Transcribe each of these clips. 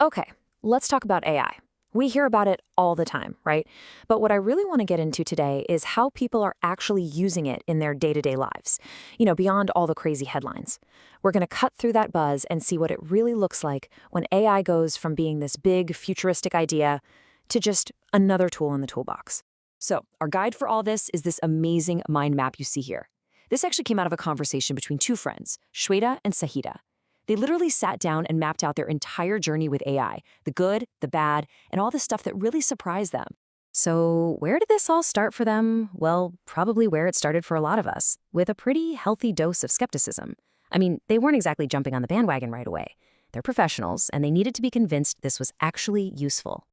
Okay, let's talk about AI. We hear about it all the time, right? But what I really want to get into today is how people are actually using it in their day-to-day lives, beyond all the crazy headlines. We're going to cut through that buzz and see what it really looks like when AI goes from being this big, futuristic idea to just another tool in the toolbox. So, our guide for all this is this amazing mind map you see here. This actually came out of a conversation between two friends, Shweta and Sahita. They literally sat down and mapped out their entire journey with AI, the good, the bad, and all the stuff that really surprised them. So, where did this all start for them? Well, probably where it started for a lot of us, with a pretty healthy dose of skepticism. I mean, they weren't exactly jumping on the bandwagon right away. They're professionals, and they needed to be convinced this was actually useful.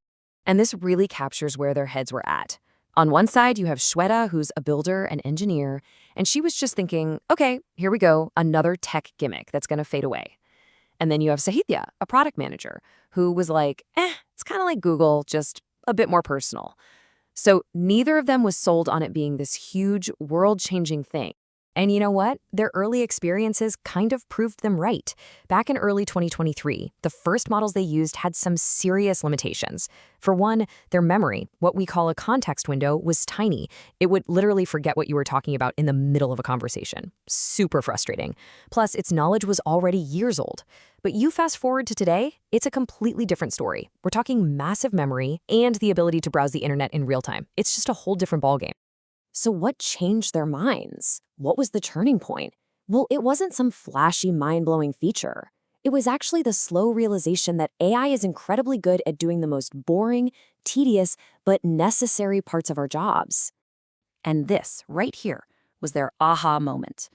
And this really captures where their heads were at. On one side, you have Shweta, who's a builder and engineer, and she was just thinking, okay, here we go, another tech gimmick that's going to fade away. And then you have Sahithya, a product manager, who was like, it's kind of like Google, just a bit more personal. So neither of them was sold on it being this huge, world-changing thing. And you know what? Their early experiences kind of proved them right. Back in early 2023, the first models they used had some serious limitations. For one, their memory, what we call a context window, was tiny. It would literally forget what you were talking about in the middle of a conversation. Super frustrating. Plus, its knowledge was already years old. But you fast forward to today, it's a completely different story. We're talking massive memory and the ability to browse the internet in real time. It's just a whole different ballgame. So what changed their minds? What was the turning point? Well, it wasn't some flashy, mind-blowing feature. It was actually the slow realization that AI is incredibly good at doing the most boring, tedious, but necessary parts of our jobs. And this, right here, was their aha moment.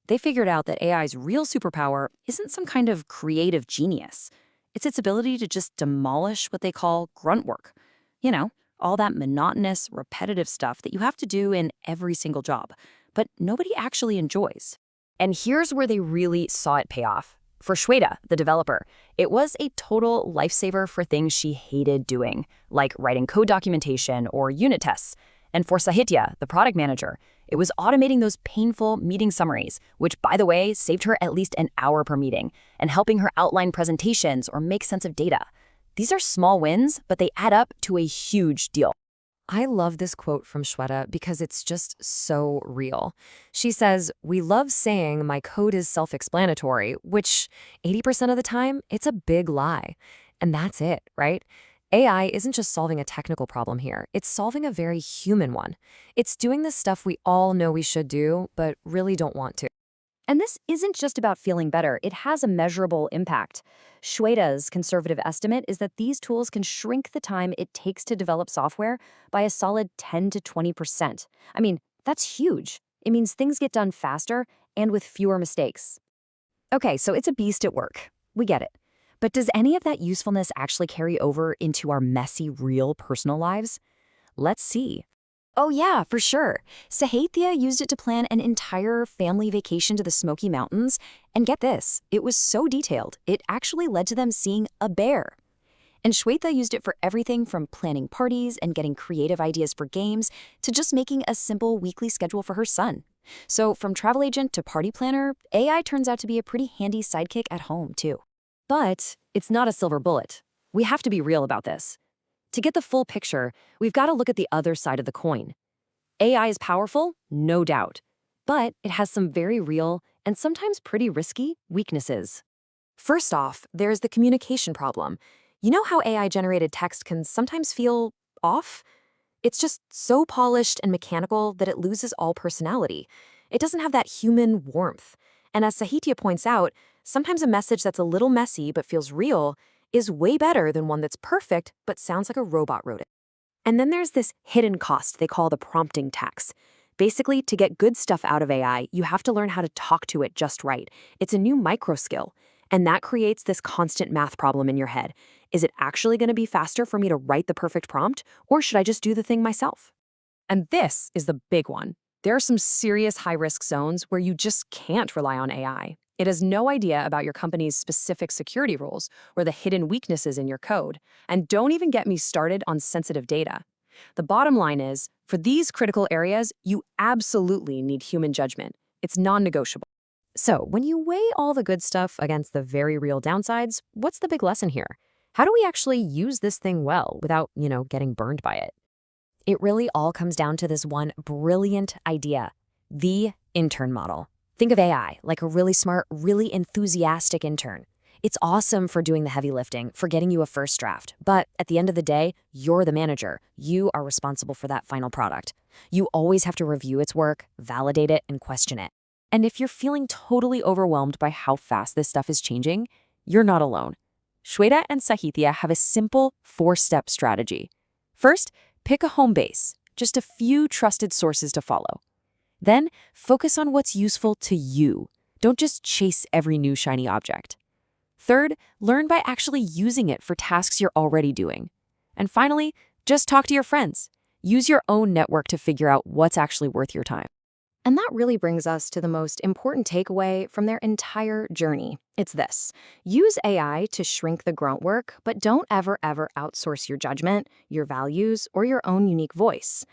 They figured out that AI's real superpower isn't some kind of creative genius. It's its ability to just demolish what they call grunt work. You know, all that monotonous, repetitive stuff that you have to do in every single job, but nobody actually enjoys. And here's where they really saw it pay off. For Shweta, the developer, it was a total lifesaver for things she hated doing, like writing code documentation or unit tests. And for Sahithya, the product manager, it was automating those painful meeting summaries, which, by the way, saved her at least an hour per meeting, and helping her outline presentations or make sense of data. These are small wins, but they add up to a huge deal. I love this quote from Shweta because it's just so real. She says, "We love saying my code is self-explanatory," which 80% of the time, it's a big lie. And that's it, right? AI isn't just solving a technical problem here. It's solving a very human one. It's doing the stuff we all know we should do, but really don't want to. And this isn't just about feeling better, it has a measurable impact. Shweta's conservative estimate is that these tools can shrink the time it takes to develop software by a solid 10 to 20%. I mean, that's huge. It means things get done faster and with fewer mistakes. Okay, so it's a beast at work. We get it. But does any of that usefulness actually carry over into our messy, real personal lives? Let's see. Oh yeah, for sure. Sahithya used it to plan an entire family vacation to the Smoky Mountains. And get this, it was so detailed, it actually led to them seeing a bear. And Shweta used it for everything from planning parties and getting creative ideas for games to just making a simple weekly schedule for her son. So from travel agent to party planner, AI turns out to be a pretty handy sidekick at home too. But it's not a silver bullet. We have to be real about this. To get the full picture, we've got to look at the other side of the coin. AI is powerful, no doubt, but it has some very real and sometimes pretty risky weaknesses. First off, there's the communication problem. You know how AI-generated text can sometimes feel off? It's just so polished and mechanical that it loses all personality. It doesn't have that human warmth. And as Sahithya points out, sometimes a message that's a little messy but feels real is way better than one that's perfect but sounds like a robot wrote it. And then there's this hidden cost they call the prompting tax. Basically, to get good stuff out of AI, you have to learn how to talk to it just right. It's a new micro skill, and that creates this constant math problem in your head. Is it actually going to be faster for me to write the perfect prompt, or should I just do the thing myself? And this is the big one. There are some serious high-risk zones where you just can't rely on AI. It has no idea about your company's specific security rules or the hidden weaknesses in your code. And don't even get me started on sensitive data. The bottom line is, for these critical areas, you absolutely need human judgment. It's non-negotiable. So when you weigh all the good stuff against the very real downsides, what's the big lesson here? How do we actually use this thing well without, getting burned by it? It really all comes down to this one brilliant idea, the intern model. Think of AI like a really smart, really enthusiastic intern. It's awesome for doing the heavy lifting, for getting you a first draft. But at the end of the day, you're the manager. You are responsible for that final product. You always have to review its work, validate it, and question it. And if you're feeling totally overwhelmed by how fast this stuff is changing, you're not alone. Shweta and Sahithya have a simple 4-step strategy. First, pick a home base, just a few trusted sources to follow. Then, focus on what's useful to you. Don't just chase every new shiny object. Third, learn by actually using it for tasks you're already doing. And finally, just talk to your friends. Use your own network to figure out what's actually worth your time. And that really brings us to the most important takeaway from their entire journey. It's this: use AI to shrink the grunt work, but don't ever outsource your judgment, your values, or your own unique voice.